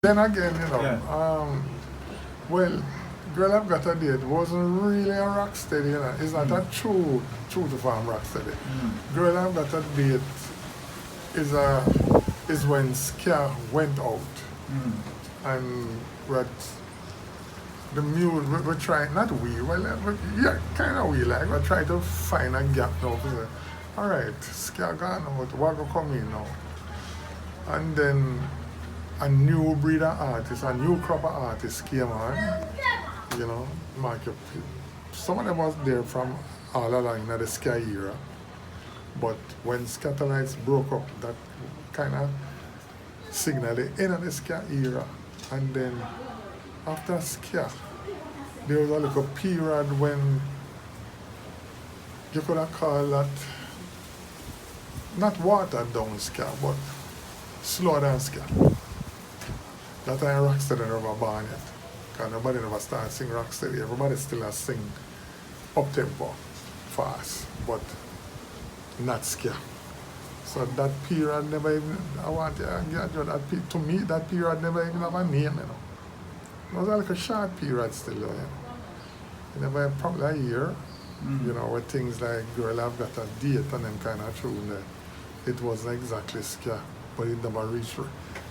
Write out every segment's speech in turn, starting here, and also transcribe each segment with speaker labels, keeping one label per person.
Speaker 1: Then again, you know,
Speaker 2: Yeah.
Speaker 1: well, Girl I've Got a Date wasn't really a Rocksteady, you know. It's not a true to farm Rocksteady. Girl I've Got a Date is a is when Ska went out and what the mule we trying not we well yeah kind of we like we're trying to find a gap now. We say, all right, Ska gone out, what go come in now? And then a new breed of artists, a new crop of artists came on, you know, market. Some of them was there from all along in the Ska era, but when Scatolites broke up, that kind of signaled the end of the Ska era. And then after Ska, there was a little period when you could have called that not watered down Ska, but slow down Ska. That time Rocksteady never born yet. Because nobody never started sing Rocksteady. Everybody still has sing up tempo, fast, but not Ska. So that period never even, I want to get you that, to me, that period never even have a name, you know. It was like a short period still, you know. It never had probably a year, you know, where things like Girl I've Got a Date and them kind of tune there. It wasn't exactly Ska, but it never reached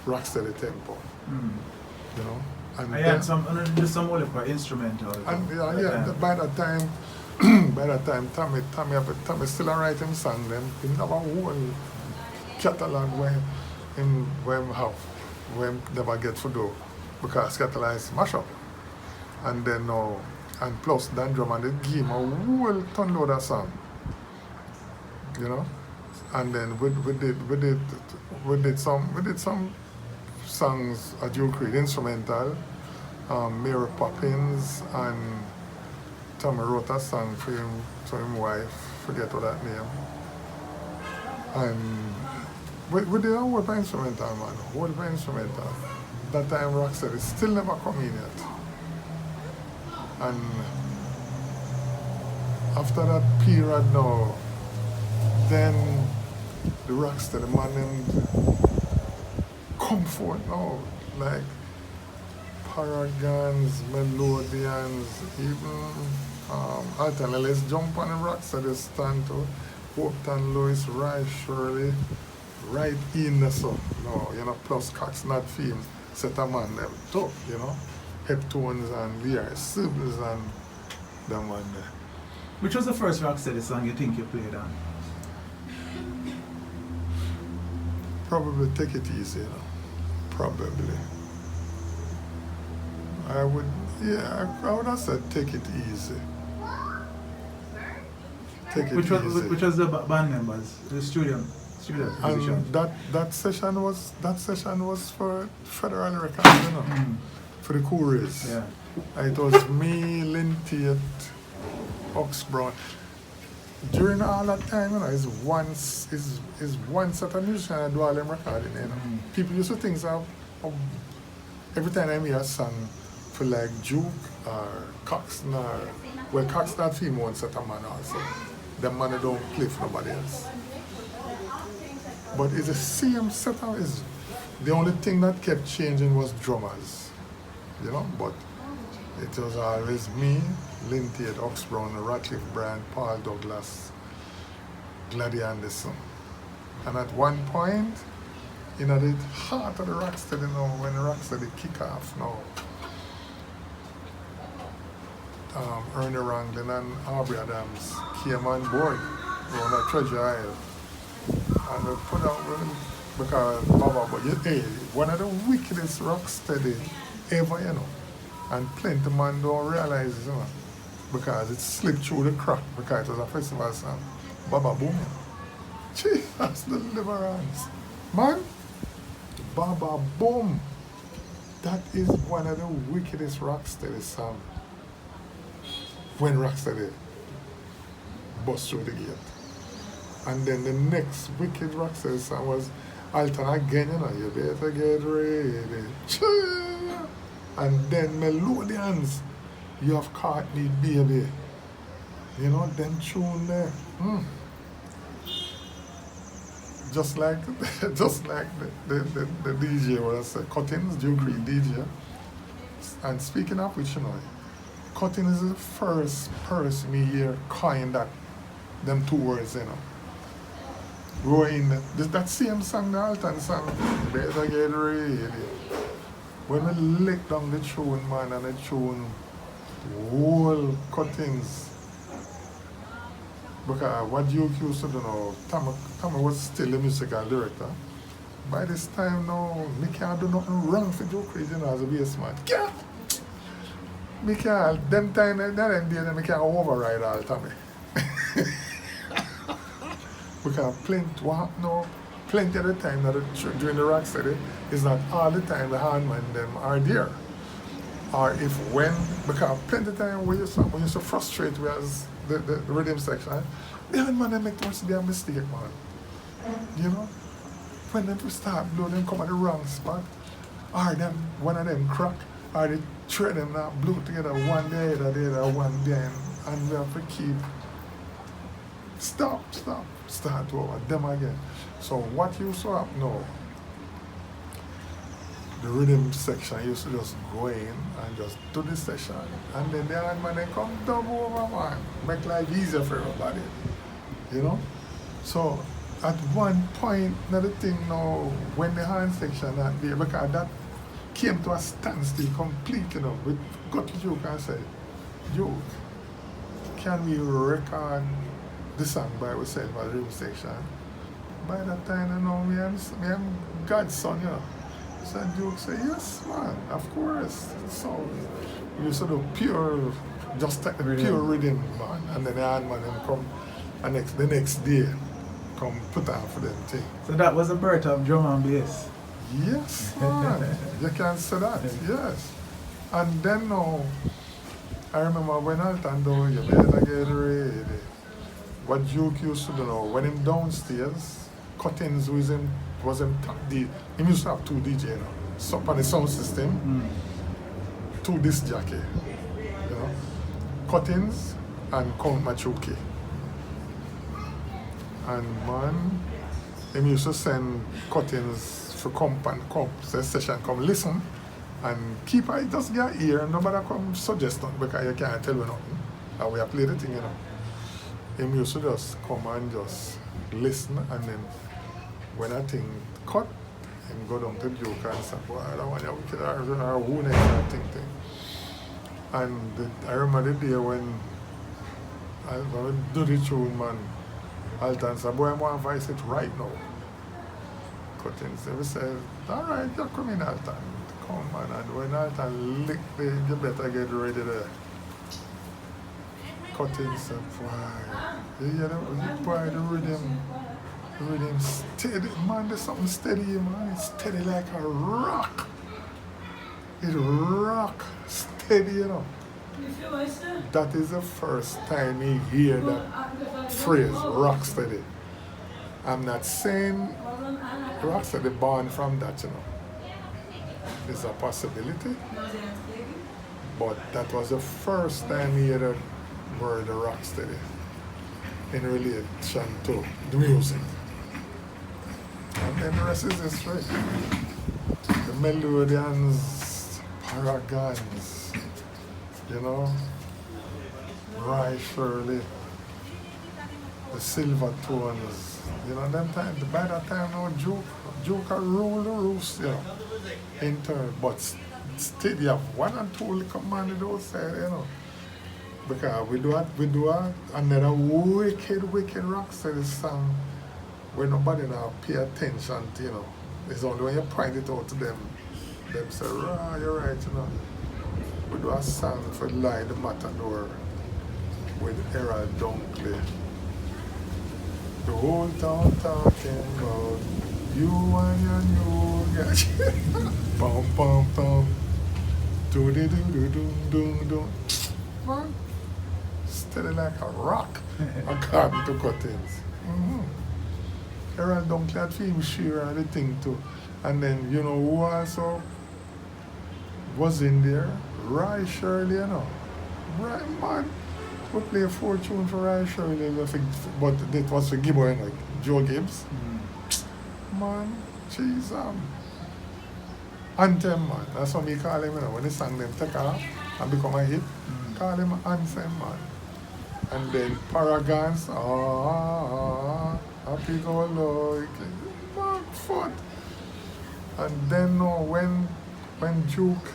Speaker 1: Rocksteady tempo, you know. And
Speaker 2: I had some, just some only for instrumental.
Speaker 1: and yeah, by that time, by that time, Tommy still a write him song. Them he never whole catalog when have when never get to do because catalog is mash up. And then now and plus Dan Drummond they give him a whole ton load of song, you know. And then we did some songs at Duke Creed instrumental. Mary Poppins and Tommy wrote a song for him to his wife, forget what that name. And we did a whole bunch instrumental, man, whole bunch instrumental. That time Rocksteady still never come in yet. And after that period now, then the Rocksteady man them come forth now, like Paragons, Melodians, even alternately let's jump on the Rocksteady stand to Hopeton, Lewis, Rice, Shirley, right in the sun. No, you know, plus Cox not film, set a man them tough, you know. Heptones and VR Sibbles and them one there.
Speaker 2: Which was the first Rocksteady song you think you played on?
Speaker 1: Probably Take It Easy, you know. Probably. I would, yeah, I would have said Take It Easy. Take It
Speaker 2: Which
Speaker 1: Easy.
Speaker 2: which was the band members, the studio musicians?
Speaker 1: And that session was for Federal Records, you know, for the Couriers.
Speaker 2: Yeah.
Speaker 1: It was me, Lynn Tate, Ox Brown. During all that time, you know, is one set of musicians that do all them recording, you know. People used to think of every time I hear a song for like Duke or Coxton or well Cox not film one set of man also. The man don't play for nobody else. But it's the same setup. Is the only thing that kept changing was drummers, you know. But it was always me, Lynn Tate, Ox Brown, Ratcliffe Brand, Paul Douglas, Gladys Anderson. And at one point, you know, the heart of the Rocksteady now, when the Rocksteady kick off now, Ernie Ranglin and Aubrey Adams came on board on a Treasure Isle. And they put out because but hey, one of the wickedest Rocksteady ever, you know. And plenty man don't realize it, you know, because it slipped through the crack because it was a festival song. Baba Boom. Jesus deliverance. Man, Baba Boom. That is one of the wickedest Rocksteady songs. When Rocksteady bust through the gate. And then the next wicked Rocksteady song was Alton again, you know, you better get ready. And then Melodians, you have caught me, baby. You know, them tune there. just like just like the DJ was Cuttings, Duke Reed DJ. And speaking of which, Cuttings is the first person me hear coin them two words, Go in that same song, the Alton song, better get ready. When we lick down the tune, man, and the tune, whole Cuttings. Because what Duke used to do now, Tommy was still a musical director. By this time now, me can't do nothing wrong for Duke Reed, as a bass man. Can't. Me can't, them time, them days, me can't override all Tommy. Because plenty of the time during the Rocksteady, it's not all the time the handman them are there. Or if because plenty of time we used to frustrate with us, the rhythm section, the handman them make too much damn mistake, man. When them start blow, them come at the wrong spot, or one of them crack, or they three of them not blow together one day, the other one day, and we have to keep start over them again. So what used to happen now, the rhythm section used to just go in and just do the session, and then the handman they come double over, man, make life easier for everybody, So at one point, another thing now, when the hand section not there, because that came to a standstill completely, we got to Duke and said, Duke, can we record the song by ourselves at the rhythm section? By that time, me am God's son, So Duke said, yes, man, of course. So we used to do pure, just take the pure rhythm, man, and then the handman them come, and the next day, come put on for them thing.
Speaker 2: So that was the birth of drum and bass?
Speaker 1: Yes, man. You can say that, yes. And then now, I remember when Alton down, you better get ready. What Duke used to do now, when him downstairs, Cuttings was him top DJ. He used to have two DJ now. So on the sound system, two disc jockey. Cuttings and Count Machuki. And man, him used to send Cuttings for come say session, come listen and keep it just get ear and nobody come suggest nothing because you can't tell me nothing. And we have played the thing, Him used to just come and just listen, and then when I think cut, him go down to Duke and say, boy, I don't want you wicked or who next that thing. And I remember the day when I do the tune, man, Alton said, boy, I want to voice it right now. Cuttings, we said, all right, you come in, Alton. Come, man, and when Alton lick you better get ready there. Cuttings said, boy, you hear that? Boy, the rhythm steady, man, there's something steady, man. It's steady like a rock. It rock steady, That is the first time you hear that phrase, rock steady. I'm not saying Rocksteady born from that, It's a possibility. But that was the first time you hear the word Rocksteady in relation to the music. And then the rest is history. The Melodians, Paragons, Rye Shirley, the Silver Tones, them time, by that time now Duke rule the roofs, in turn. But still you have one and two little man outside, Because we do another wicked Rocksteady song where nobody now pay attention to, It's only when you point it out to them say, you're right, We do a song for Lie the Matador with Harold Dunkley. The whole town talking about you and your new guy. Pum pum pum. Do do do do do do. Man, steady like a rock. According to Cuttings. Harold Dunkley had film share and the thing too. And then who also was in there? Rye Shirley, Right, man. We play a fortune for Rye Shirley, but it was for Gibbo, Joe Gibbs. man. Jeez, Anthem, man. That's what we call him, you know. When the song them take off and become a hit, call him Anthem, man. And then Paragons, happy go lucky, man, fun. And then when Duke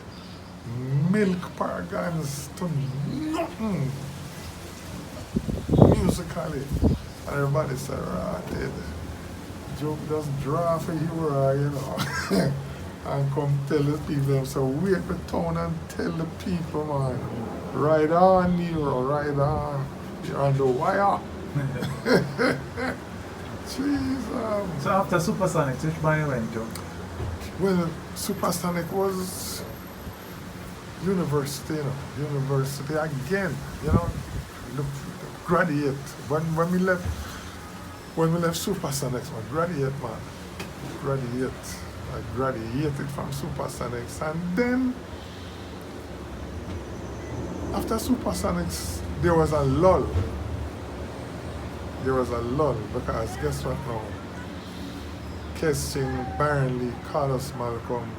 Speaker 1: milk Paragons to nothing musically, and everybody said, right, Duke just draw for you, you know. And come tell the people, so wake the town and tell the people, man, ride on, Nero, ride on. You're on the wire. Jeez.
Speaker 2: So after Supersonics, which band you went to?
Speaker 1: Well, Supersonic was university, you know. University again, you know. Graduate. When we left Supersonics, man, graduate, man. Graduate. I graduated from Supersonics, and then after Supersonics there was a lull. Because guess what now? Kessin, Barnley, Carlos Malcolm,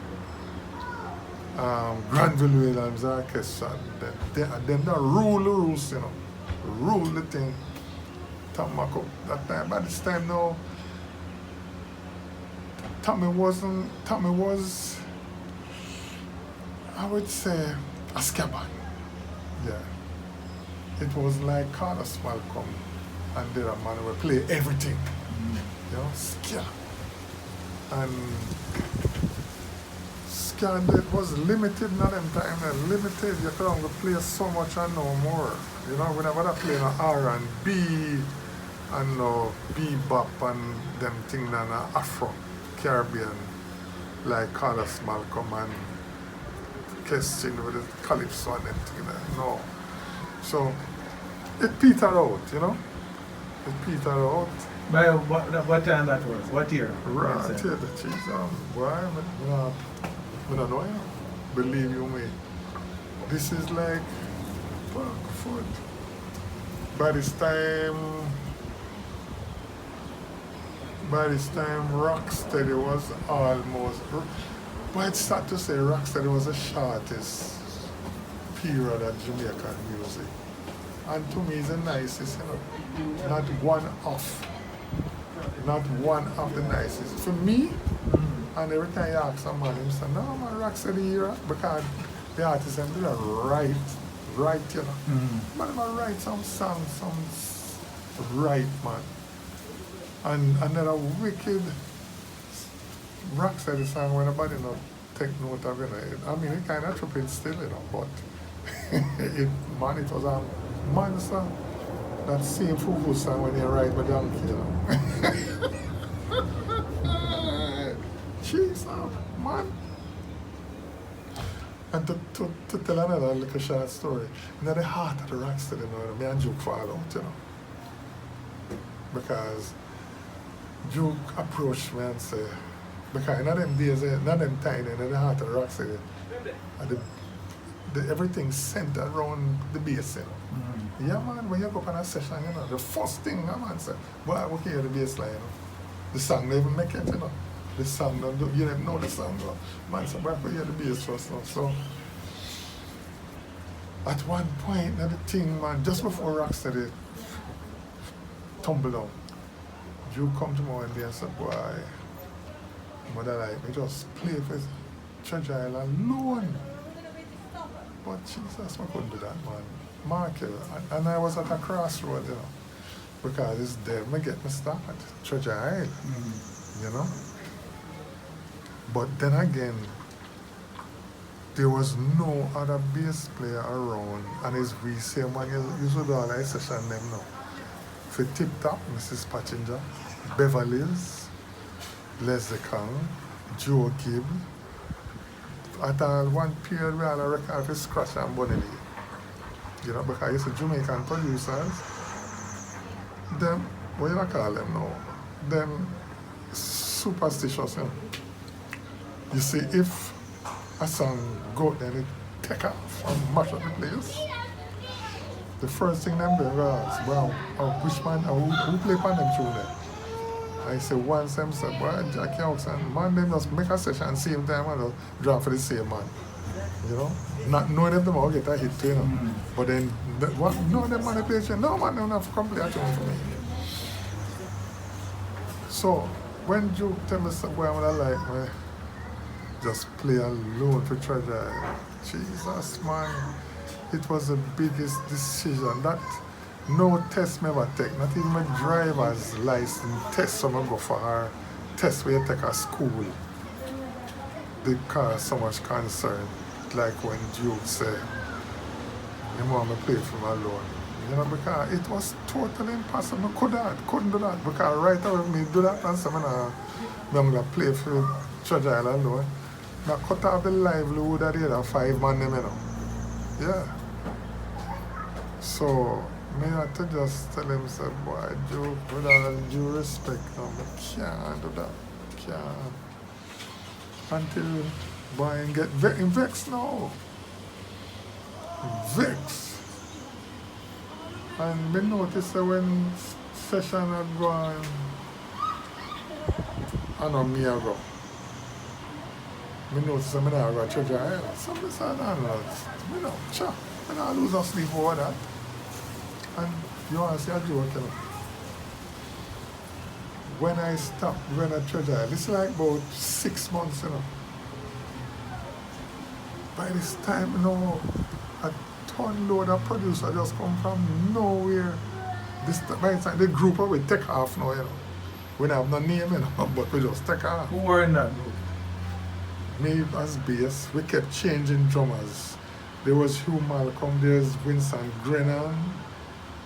Speaker 1: Granville Williams Orchestra, then they rule the rules, you know. Rule the thing. That time, by this time now, Tommy was, I would say, a scabbard. Yeah. It was like Carlos Malcolm and the other man would play everything. You know, ska. And ska was limited, not in time, limited. You could only play so much and no more. You know, whenever I play R&B and no bebop and them things and Afro. Caribbean, like Carlos Malcolm and Kessin with the calypso and them thing there. No. So it petered out, you know? It petered out.
Speaker 2: By what time that was? What year?
Speaker 1: Right, the cheese boy, I don't know, yeah. Believe you me. This is like food. By this time, Rocksteady was almost, but it's sad to say Rocksteady was the shortest period of Jamaican music. And to me, it's the nicest, you know, not one of the nicest. For me, and every time you ask someone, he say, no, man, Rocksteady era, because the artists them do that right, you know. But they write some songs, some right, man. And another wicked Rocksteady song when nobody not take note of it. I mean, it kind of tripping still, you know, but it was a man song. That same Fufu song when you ride with donkey, you know. Jeez, man. And to tell another little short story, you know, the heart of the Rocksteady, you know, me and Duke fall out, you know. Because Duke approached me and said, because in them days, not them time, in the heart of Rocksteady, everything centered around the bass, you know. Yeah, man, when you go up on a session, you know, the first thing a man said, boy, we hear the bass line, you know. The song don't even make it, you know. The song don't do, you don't know the song, you know. Man said, boy, we hear the bass first, you know. So, at one point, the thing, man, just before Rocksteady tumbled down, Drew come to me one day and said, boy, mother like me just play for Treasure Island alone. But Jesus, I couldn't do that, man. Market. And I was at a crossroad, you know. Because it's there me get me started. Treasure Island. You know? But then again, there was no other bass player around. And as we say, man, you should do all that session them now. For Tip Top, Mrs. Patchinger, Beverly's, Leslie Kang, Joe Gibb. At one period, we had a record for Scratch and Bunny Lee. You know, because it's a Jamaican producers. Them, what do you call them now? Them superstitious, you know. You see, if a song go, then it take off and mash up the place. The first thing them do is, well, which man, who play on them tune there? I say once them say, boy, Jackie Oxen, man, them just make a session same time and just drop for the same man. You know? Not knowing if them all get a hit too, you know. But then, no, them manipulation, no man, they don't have to complete a tune for me. So, when Duke tell me something, boy, I like me, just play alone for Treasure Island. Jesus, man, it was the biggest decision. That no test me ever take, not even my driver's license test, so I go for her test where you take a school. They cause so much concern, like when Duke said, you want me to play for my alone. You know, because it was totally impossible. Couldn't do that. Because right away me do that and so I'm going to play for Treasure Island alone. I cut off the livelihood of the other 5 man them, you know. Yeah. So, me had to just tell him, say, boy, Duke, with all due respect, no, I can't do that. Can't. Until, boy, get vexed now. Vexed. And me noticed that when session had gone, I know me I go. Me noticed that I go to Treasure Island. So I said, no, know, sure, I don't lose no sleep over that. And you want to see a joke, you know. When I stopped going to Treasure Island, it's like about 6 months, you know. By this time, you know, a ton load of producer just come from nowhere. By the time the group we take off now, you know. We don't have no name, you know, but we just take off.
Speaker 2: Who were in that group?
Speaker 1: Me as bass, we kept changing drummers. There was Hugh Malcolm, there's Winston Grennan,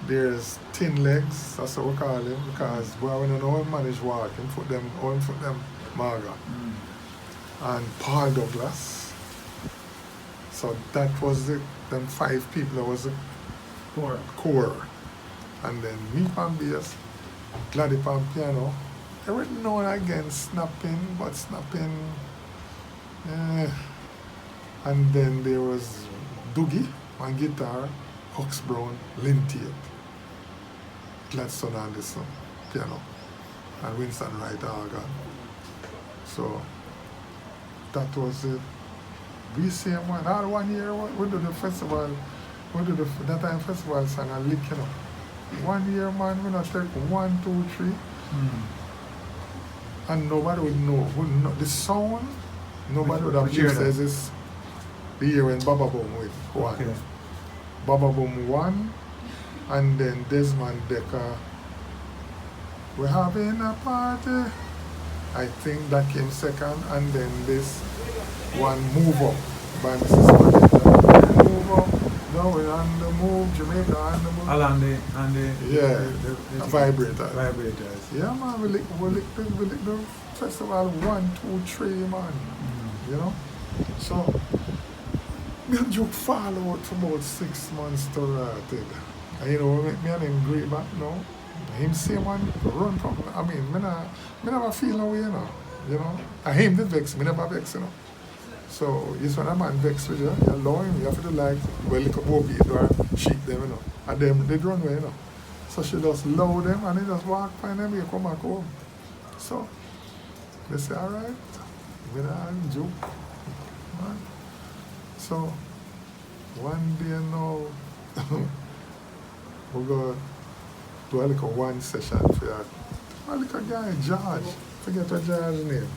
Speaker 1: there's Thin Legs, that's what we call him, because boy, we don't know how he managed walking, put them Marga. And Paul Douglas. So that was it. Them 5 people, that was the core. And then me on bass, Gladys on piano. Every now and again snapping, but snapping. And then there was Doogie on guitar, Hux Brown, Lynn Tate, Gladstone Anderson, piano, and Winston Wright organ. So that was it. We same one. All 1 year we do the festival, we do that time festival song and lick, you know. 1 year man, we not take 1, 2, 3. And nobody would know. The sound, nobody would have used as this. The year when Baba Boom won.
Speaker 2: Okay.
Speaker 1: Baba Boom won, and then Desmond Decker, we're having a party. I think that came second, and then this one, Move Up, by Mrs. Spaghetti. Move Up, now we're on the move, Jamaica on the move.
Speaker 2: All on the
Speaker 1: the vibrators.
Speaker 2: Vibrators.
Speaker 1: Yeah, man, we lick the festival 1, 2, 3, man. You know? So, me and Duke fall out for about 6 months to rotted. And you know, me and him great back now. Him same one run from, I mean, me never feel no way, you know. You know? And him did vex, me never vex, you know. So, it's when a man vex with you, you allow him, you have to like, well, look up beat or sheep them, you know. And them, they run away, you know. So she just load them and they just walk find them, you come back home. So, they say, all right, me and Duke, man. So, one day now, we go do a little one session for a little guy, George. Forget what George's name.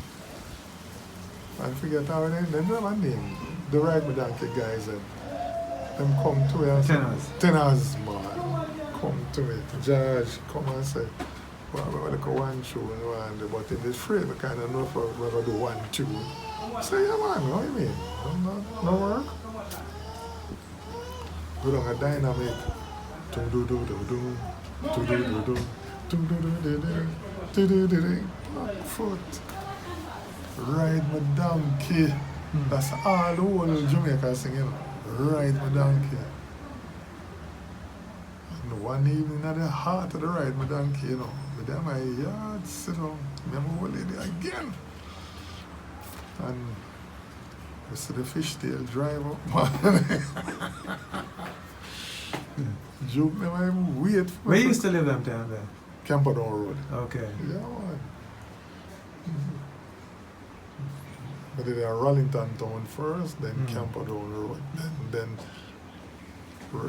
Speaker 1: And forget our name. They don't have a name. The Ride Me Donkey guys, them come to me. Tenors, man. Come to me. George, come and say, well, we have like one tune, but in this frame, we kind of know if we're going to do 1 tune. I say, yeah, man, what do you mean? No work? We don't have dynamic. Back foot. Ride my donkey. That's all the whole Jamaica singing. Ride my donkey. And one evening at the heart of the Ride my donkey, you know, with them my yard, sit down, remember old lady again. And we see the fishtail drive up, man. Duke never even wait for
Speaker 2: Where you used to live them time there?
Speaker 1: Camperdown Road.
Speaker 2: Okay.
Speaker 1: Yeah, man. I did a Rollington Town first, then Camperdown Road. Then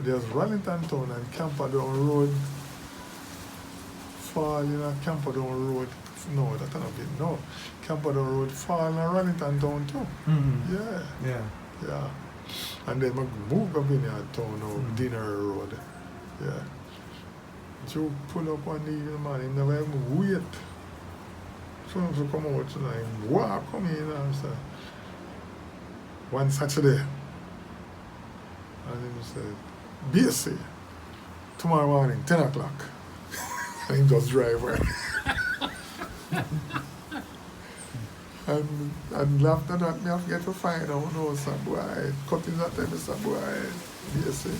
Speaker 1: there's Rollington Town and Camperdown Road. Fall in a Camperdown Road. No, that's not it. No. Camperdown Road fall in a Rollington Town too. Yeah. And then I moved up in a town of Dinner Road. Yeah. Joe pull up one evening, man, he never even wait. Someone to come out tonight, walk come in and say, one Saturday. And he said, BSC, tomorrow morning, 10 o'clock. And he just drive away. and after that, me have to get to find out, no, some boy, cutting that time, some boy, BSC.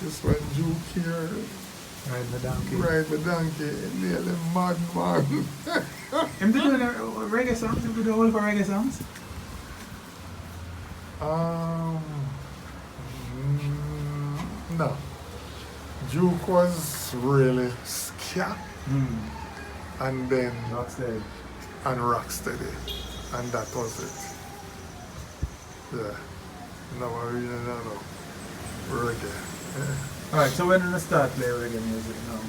Speaker 1: This one Duke here.
Speaker 2: Ride the donkey.
Speaker 1: Ride the donkey, nearly mad man.
Speaker 2: Him do the reggae songs? Him do the whole for reggae songs?
Speaker 1: No. Duke was really ska. And then
Speaker 2: Rocksteady.
Speaker 1: And Rocksteady. And that was it. Yeah. No, I really don't know. Reggae. Yeah.
Speaker 2: Alright, so when did you start playing reggae music now?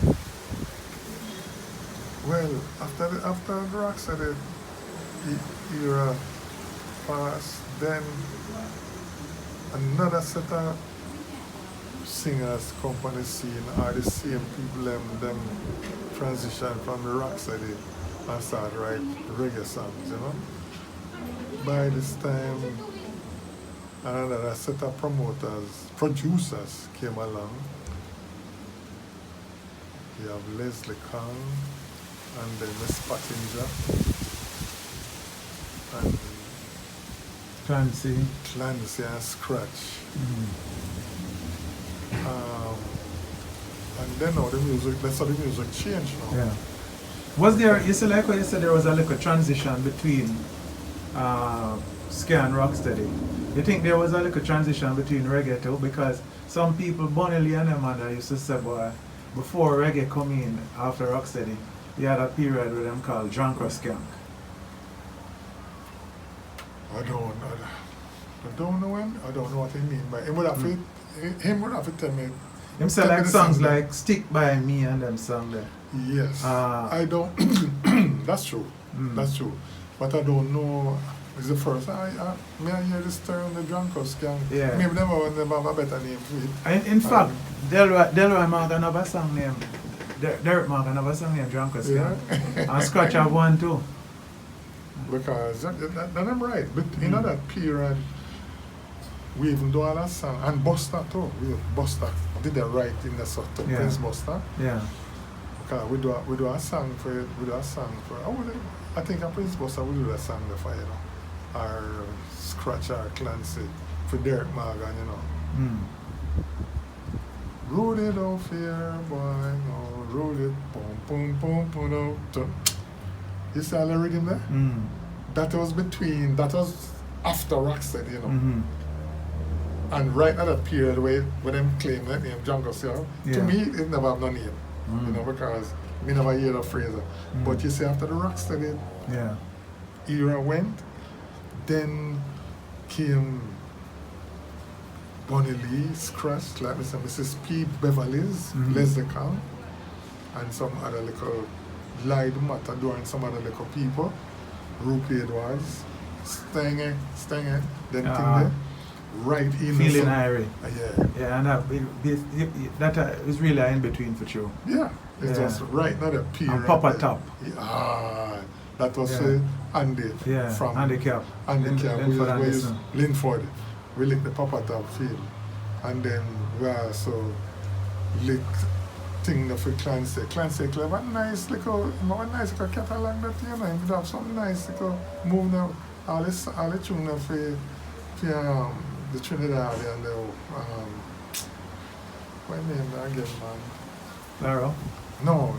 Speaker 1: Well, after the Rocksteady era passed, then another set of singers come on the scene, are the same people them transition from the Rocksteady and start write reggae songs, you know. By this time, another set of producers came along. You have Leslie Kong, and then Miss Pottinger, and Clancy and Scratch. And then now the music, that's how the music changed now.
Speaker 2: Yeah. Was there, you said like what you said, there was a little transition between ska and Rocksteady. You think there was a little transition between reggae too? Because some people, Bonnie Lee and them, and used to say, boy, before reggae come in after Rocksteady, you had a period with them called Drunk or Skank.
Speaker 1: I don't know him. I don't know what he mean by him. Would have to tell me.
Speaker 2: Him say like songs like Stick By Me and them song there.
Speaker 1: Yes. I don't. That's true. That's true. But I don't know. It's the first. May I hear this term, the Drunk or Skank? Yeah. Maybe them have a better name for it.
Speaker 2: In fact, Delroy Morgan have a song named Derek Morgan have a song named Drunk or Skank. Yeah. And Scratch have one too.
Speaker 1: Because that I'm right. But in that period, we even do all that song. And Buster too. Buster did the right in the sort of Prince Buster.
Speaker 2: Yeah.
Speaker 1: Because we do a song for it. I think a Prince Buster we do that song for, you know. Or Scratch or Clancy for Derek Morgan, you know. Roll it off here, boy, no, roll it, boom, boom, boom, boom, boom. You see all the rhythm there? That was after Rocksteady, you know. And right at that period where them claim that name, Jungle Seal, to me, it never have no name, you know, because we never hear the phrase. But you see, after the Rocksteady era went, then came Bonnie Lee, Scratch, like Mrs. P. Beverly's, Leslie Kong, and some other little Lied Matador and some other little people, Rupee Edwards, Stenger, then thing there, right in
Speaker 2: Feeling Irie.
Speaker 1: Yeah,
Speaker 2: and that is really in between for sure.
Speaker 1: Yeah, it's just right now the period.
Speaker 2: And Papa Top.
Speaker 1: That was Andy from
Speaker 2: Andy Cap.
Speaker 1: Linford. We licked the Papa Top field. And then we also licked thing for Clancy. Clancy have a nice little catalog that, you know, you have some nice little move now. All the tune for the Trinidad and the what name again, man?
Speaker 2: Laro?
Speaker 1: No.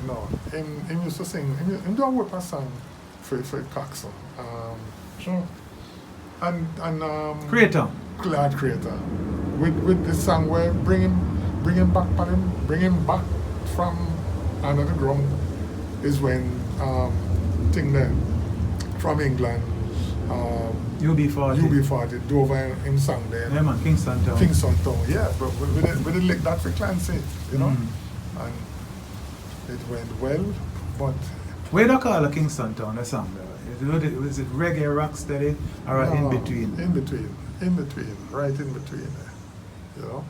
Speaker 1: Him used to sing. Him don't work a song for Coxon. Sure. And
Speaker 2: Creator.
Speaker 1: Claude Creator. With the song where bring him back from another ground is when thing there from England.
Speaker 2: UB40.
Speaker 1: UB40, Dover in song there.
Speaker 2: Yeah, man, Kingston Town.
Speaker 1: Kingston Town, yeah, but we did lick that for Clancy, you know? And it went well, but...
Speaker 2: Where do you call a Kingston Town, the song there? Was it reggae, rocksteady, or in between?
Speaker 1: In between, right in between there, you know?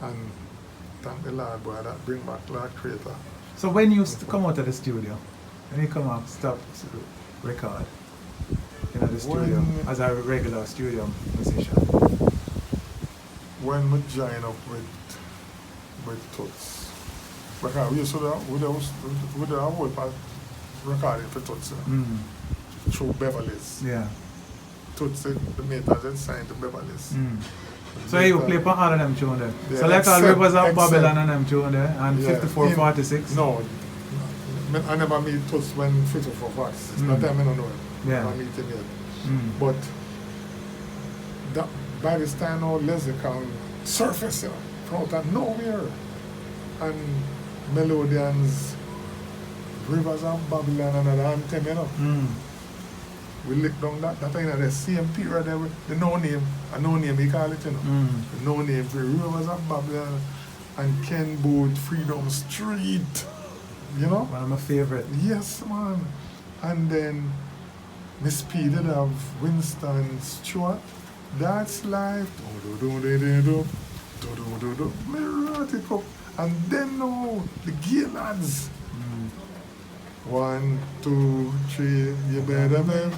Speaker 1: And thank the Lord, boy, that bring back Lord Creator.
Speaker 2: So when you come out of the studio, when you come out, stop record, the studio, as a regular studio musician?
Speaker 1: When we join up with Toots, because we used to with the whole part recording for Toots, through Beverly's.
Speaker 2: Yeah.
Speaker 1: Toots, the meters had signed to Beverly's.
Speaker 2: So you play for all of them tunes there?
Speaker 1: Yeah,
Speaker 2: so like all Rivers of Babylon and them tunes there, and
Speaker 1: yeah,
Speaker 2: 54-46?
Speaker 1: No, I never meet Toots when 54-46. That time I don't know him.
Speaker 2: Yeah.
Speaker 1: I meet him yet. But by this time now, Leslie can surface, from out of nowhere. And Melodians, Rivers of Babylon and another anthem, we lick down that in the same period there, the no name we call it, The no name for Rivers of Babylon and Ken Booth, Freedom Street,
Speaker 2: One of my favorite.
Speaker 1: Yes, man. And then Miss P did have Winston Stewart, That's Life, me wrote it up. And then now, the gay lads. 1, 2, 3, you better be.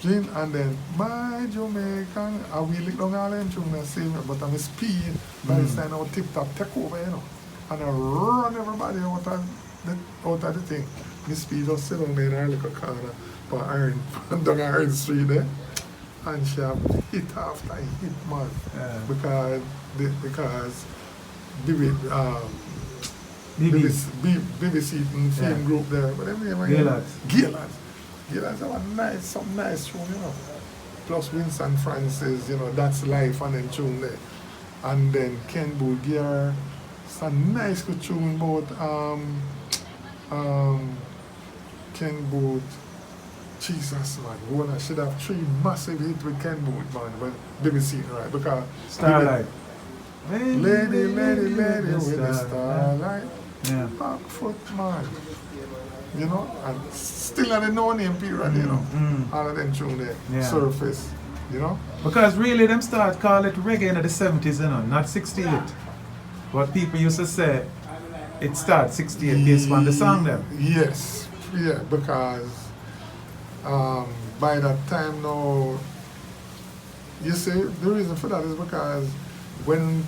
Speaker 1: And then my Jamaican, I will lick down all them tunes and sing it, but I'm speed by the time I tip top take over, And I run everybody out of the thing. Miss Speed just sit down there in her little corner down Iron Street there. And she have hit after hit, man.
Speaker 2: Yeah.
Speaker 1: Because BBC film group there, but Gaylords have some nice tune, Plus Winston Francis, That's Life and then tune there. And then Ken Booth Gear, some nice good tune about Ken Booth. Jesus, man, one should have 3 massive hits with Ken Booth, man, when BBC, right? Because
Speaker 2: Starlight.
Speaker 1: Lady with the starlight.
Speaker 2: Yeah.
Speaker 1: Back foot, man. And still at the no-name period, all of them tune there, surface,
Speaker 2: Because really them start call it reggae in the 70s, not 68. What people used to say, it starts 68 based on the song then.
Speaker 1: Yes, yeah, because by that time now, you see, the reason for that is because when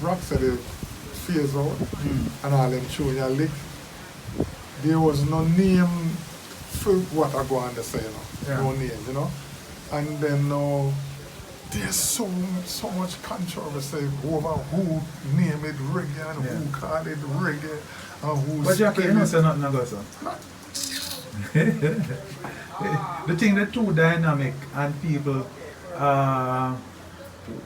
Speaker 1: Rocksteady phased out and all them tune you lick, there was no name for what I go on to say, no name, And then now, there's so much controversy over who named it reggae and who called it reggae and who.
Speaker 2: But Jackie, you say nothing about that. The thing, the two dynamic and people,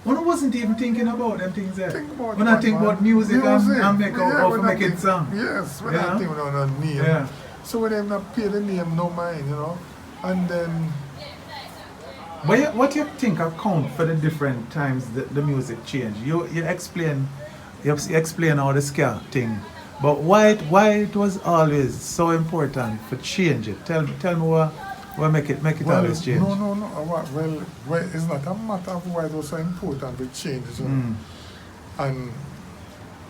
Speaker 2: one wasn't even thinking about them things there. When I think about music and make it sound.
Speaker 1: Yes, when I think about a name.
Speaker 2: Yeah.
Speaker 1: So when they not pay the name, no mind, And then.
Speaker 2: But what you think account for the different times the music change? You explain how the ska thing. But why it was always so important for change it? Tell me what make it always change.
Speaker 1: No. Well, it's not a matter of why it was so important to change it. And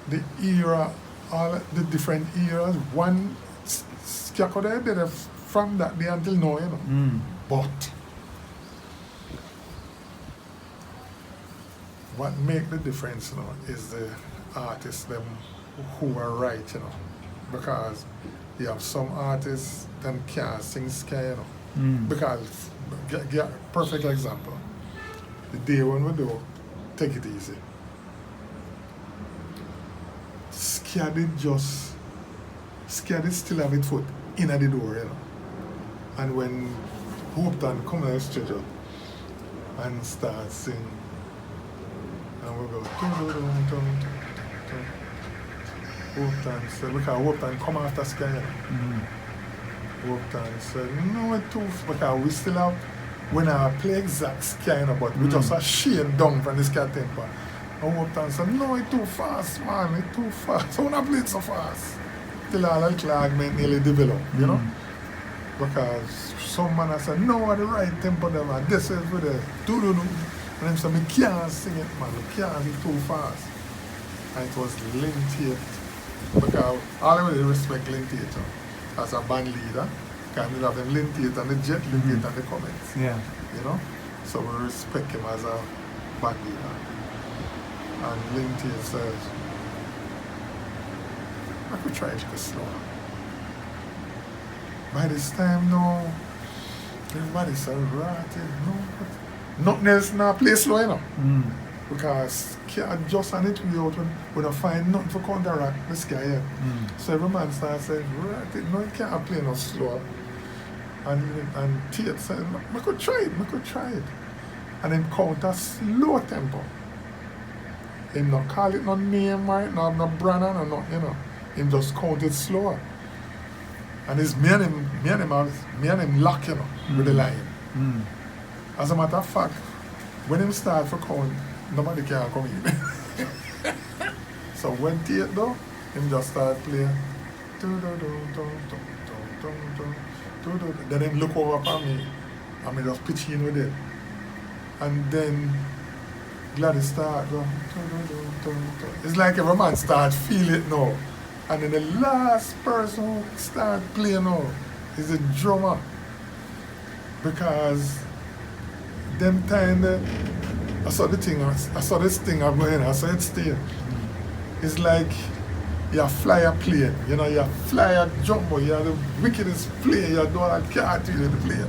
Speaker 1: the era, all the different eras, one ska could have did it from that day until now, But what make the difference is the artists them who are right, because you have some artists that can't sing ska, Because, perfect example, the day when we do Take It Easy, ska did still have its foot in the door, And when Hopeton come to the studio and start singing, and we go, Hopeton said, because Hopeton come after ska, Hopeton said, no, it's too, because we still have when I play exact kind of, but we just a shame down from this cat tempo. And up and say, no, it's too fast, man, it's too fast. So when I play it so fast, till all the little argument nearly develop, you know? Because some man I say, no, at the right tempo them, and this is with the do-do-do. And them say, me can't sing it, man, me can't, it's too fast. And it was Lintate. Because all of them respect Lintate as a band leader. Because we have them Lintate and the Jet Lintate and the comments.
Speaker 2: Yeah.
Speaker 1: You know? So we respect him as a band leader. And Lintate says, I could try it a little slower. By this time now, everybody said, right, nothing else now play slow, you know. Because can't just on it we out when I find nothing for counteract this guy here. So every man starts saying, right, no, you can't play no slow. And Tate said, I could try it. And then counter slow tempo. Him not call it no name right, no brand or nothing, you know. Him just count it slower. And it's me and him lock, you know, with the line. As a matter of fact, when him start for count, nobody can come in. So when Tate though, him just start playing. Then him look over at me, and me just pitch in with it. And then Gladys start go. It's like every man start feel it now. And then the last person who start playing now is the drummer. Because them time I saw this thing I'm going, I saw it stay. It's like you fly a plane, you know, you fly a jumbo, you're the wickedest plane, you do all can't do the plane.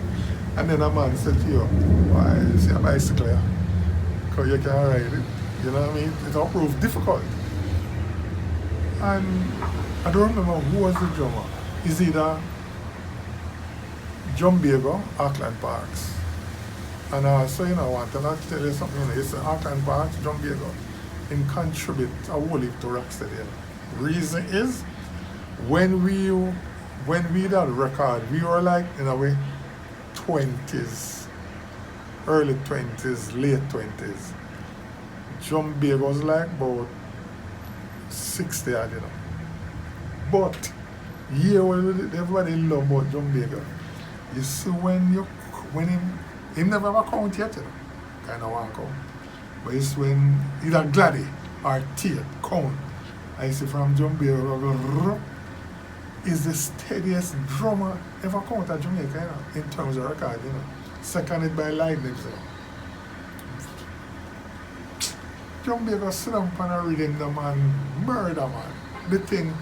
Speaker 1: And then a man said to you, why is your bicycle here? Because you can't ride it. You know what I mean? It's all prove difficult. And I don't remember who was the drummer. It's either Jamaican, Auckland Parks. And so, you know, I want to tell you something. You know, it's Auckland Parks, Jamaican. Him contribute a whole heap to Rocksteady. Reason is, when we did that record, we were like, in a way, 20s, early 20s, late 20s. Jamaica was like about 60 odd, you know. But yeah, everybody love about Jamaica. You see when him never have a count yet, you know. Kind of one count. But it's when either Gladdy or Tate count. I see from Jamaica is the steadiest drummer ever count at Jamaica, you know, in terms of record, you know. Seconded by Lightning, you know. Jamaica sit down on a rhythm, the man murder, man. The thing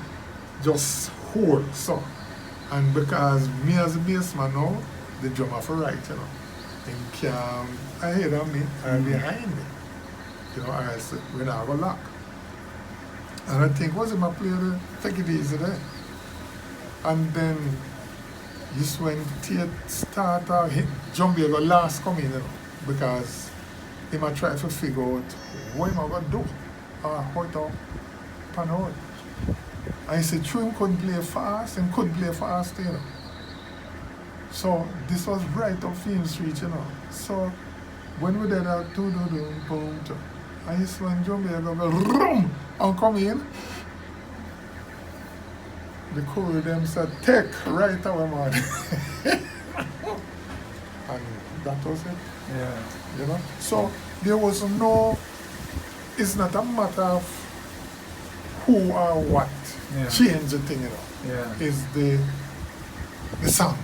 Speaker 1: just hold so. And because me as a bassman now, the drummer for right, you know. Him can ahead of me or behind me. You know, or else we not have a lock. And I think, was it my play the take it easy there? And then just when Tate start Jamaica last come in, you know, because he might try to figure out what am I going to do or how to pan out. And he said, true, him couldn't play fast, him couldn't play fast, you know. So this was right off Film Street, you know. So when we did that, boom, and he said, when Jamaica go rum and come in, the crew them said, take right away, man. And that was it.
Speaker 2: Yeah.
Speaker 1: You know? So there was no, it's not a matter of who or what change the thing, you know.
Speaker 2: Yeah.
Speaker 1: It's the song.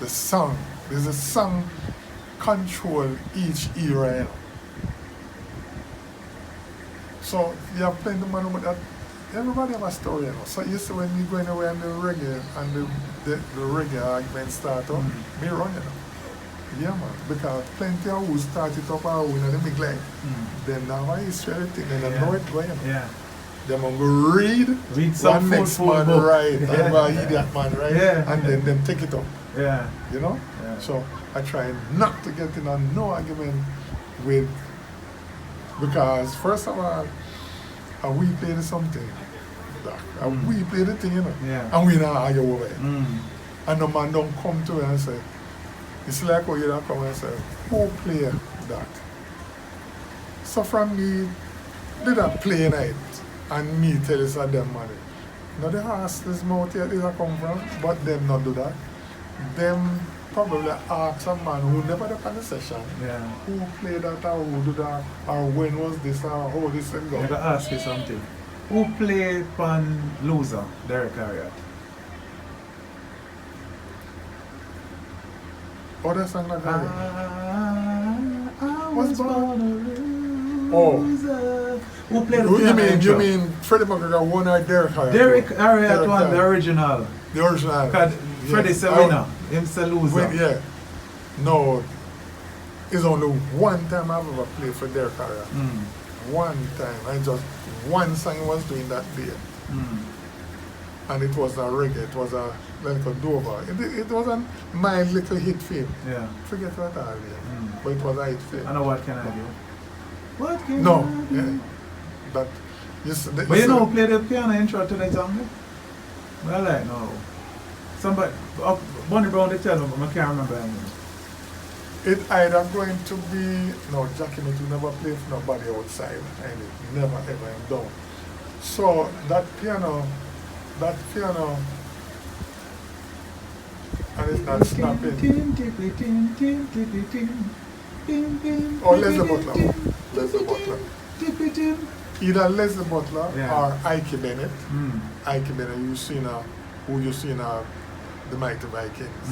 Speaker 1: The song. There's a song control each era, you know. So you have plenty of money with that. Everybody have a story, you know. So you see when you go away and the reggae and the reggae argument start up, me run, you know. Yeah, man, because plenty of who started up our own and they make like, then now I history everything and I know it going.
Speaker 2: Yeah.
Speaker 1: Them going to read
Speaker 2: some
Speaker 1: one next man
Speaker 2: book.
Speaker 1: right, and one idiot man right, and then them take it up.
Speaker 2: Yeah.
Speaker 1: You know?
Speaker 2: Yeah.
Speaker 1: So I try not to get in on no argument with, because first of all, we played something. We play the thing, you know.
Speaker 2: Yeah.
Speaker 1: And we not argue over it. And the man don't come to it and say, It's like how you don't come and say, who play that? So from me, did I play night and me tell you so them money. Now the ask this mouth here is I come from, but them not do that. Them probably ask a man who never done the session, who played that or who do that, or when was this or how this thing go.
Speaker 2: I gotta ask you something. Who played pan Loser, Derek Harriott?
Speaker 1: Other song like that.
Speaker 2: I
Speaker 1: What's
Speaker 2: was born a
Speaker 1: Oh.
Speaker 2: loser. Who played the
Speaker 1: You
Speaker 2: piano
Speaker 1: mean
Speaker 2: intro?
Speaker 1: Freddie McGregor won or Derek Harriott?
Speaker 2: Derek Harriott
Speaker 1: Derek
Speaker 2: won the
Speaker 1: Harriott.
Speaker 2: original.
Speaker 1: The original.
Speaker 2: Because Freddie
Speaker 1: Yes.
Speaker 2: said winner. Him say loser.
Speaker 1: Yeah. No. It's only one time I've ever played for Derek Harriott. One time. I just one song was doing that day. And it was a reggae. It was a like a Dover. It wasn't my little hit for him.
Speaker 2: Yeah.
Speaker 1: Forget what I did. But it was a hit for him.
Speaker 2: I know what can I do. What can
Speaker 1: No.
Speaker 2: I do?
Speaker 1: Yeah. But
Speaker 2: But you know who played the piano intro to that song? Well, like, no. Somebody, Bonnie Brown, they tell me, but I can't remember him.
Speaker 1: it either going to be no Jackie Mitt will never play for nobody outside and it never ever am done. So that piano and it's not snapping. Oh, Leslie Butler. Leslie Butler. Either Leslie Butler or Ike Bennett. Ike Bennett, who you seen the Mighty Vikings.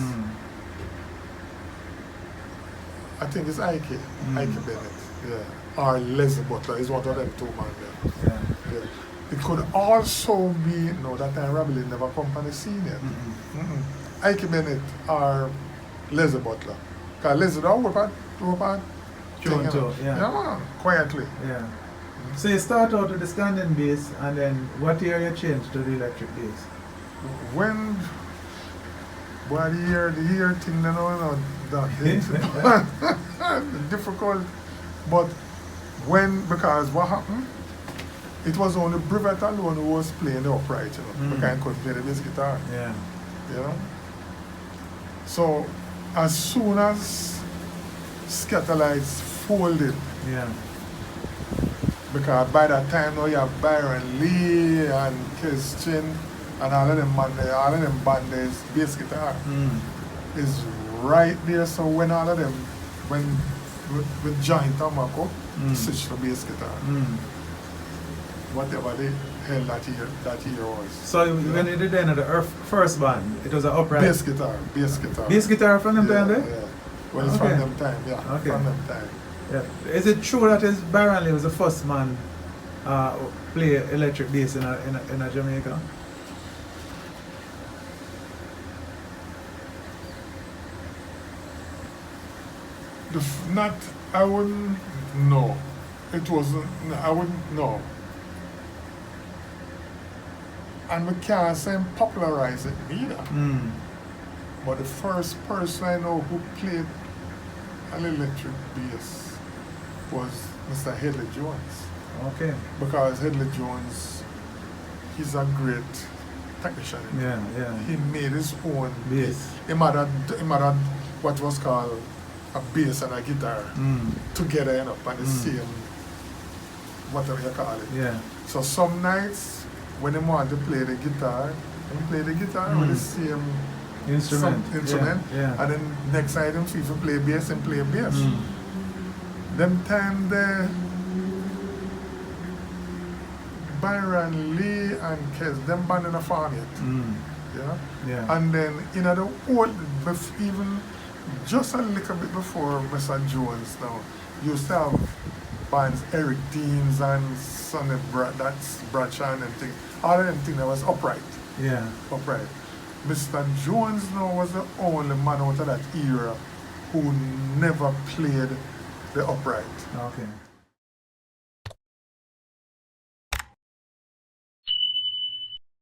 Speaker 1: I think it's Ike Bennett, yeah. Or Leslie Butler is one of them two man there. Yeah. It could also be, no, that time Robbie Lee never come on the scene yet. Ike Bennett or Leslie Butler. Because Leslie don't work on yeah, quietly.
Speaker 2: Yeah. So you start out with the standing bass, and then what year you change to the electric bass?
Speaker 1: When the year thing they know that difficult, but because what happened, it was only Brevet alone who was playing the upright, because I couldn't play the bass guitar.
Speaker 2: Yeah.
Speaker 1: You know? So as soon as Scatterlights folded, because by that time now you have Byron Lee and Christian and all of them bands, bass guitar is right there. So when all of them, with Giant Tobacco, switched to bass guitar, whatever the hell that year was.
Speaker 2: So when you did the end of the first band, it was an upright?
Speaker 1: Bass guitar.
Speaker 2: Bass guitar from them time there?
Speaker 1: Yeah. Well, it's from them time, from them time.
Speaker 2: Yeah. Is it true that Byron Lee was the first man play electric bass in a Jamaica?
Speaker 1: I wouldn't know. It wasn't, I wouldn't know. And we can't say popularize it either. But the first person I know who played an electric bass was Mr. Headley Jones.
Speaker 2: Okay.
Speaker 1: Because Headley Jones, he's a great technician.
Speaker 2: Yeah.
Speaker 1: He made his own
Speaker 2: bass.
Speaker 1: He had what was called a bass and a guitar together, on the same, whatever you call it.
Speaker 2: Yeah.
Speaker 1: So some nights when he want to play the guitar, he play the guitar with the same instrument.
Speaker 2: Yeah.
Speaker 1: And then next night him see if he play bass and play bass. Them time the Byron Lee and Kes, them band in a farm yet.
Speaker 2: Yeah.
Speaker 1: And then in the old, even just a little bit before Mr. Jones now, you used to have bands Eric Deans and Sonny that's Bradshaw and things. All of them things that was upright.
Speaker 2: Yeah.
Speaker 1: Upright. Mr. Jones now was the only man out of that era who never played the upright.
Speaker 2: Okay.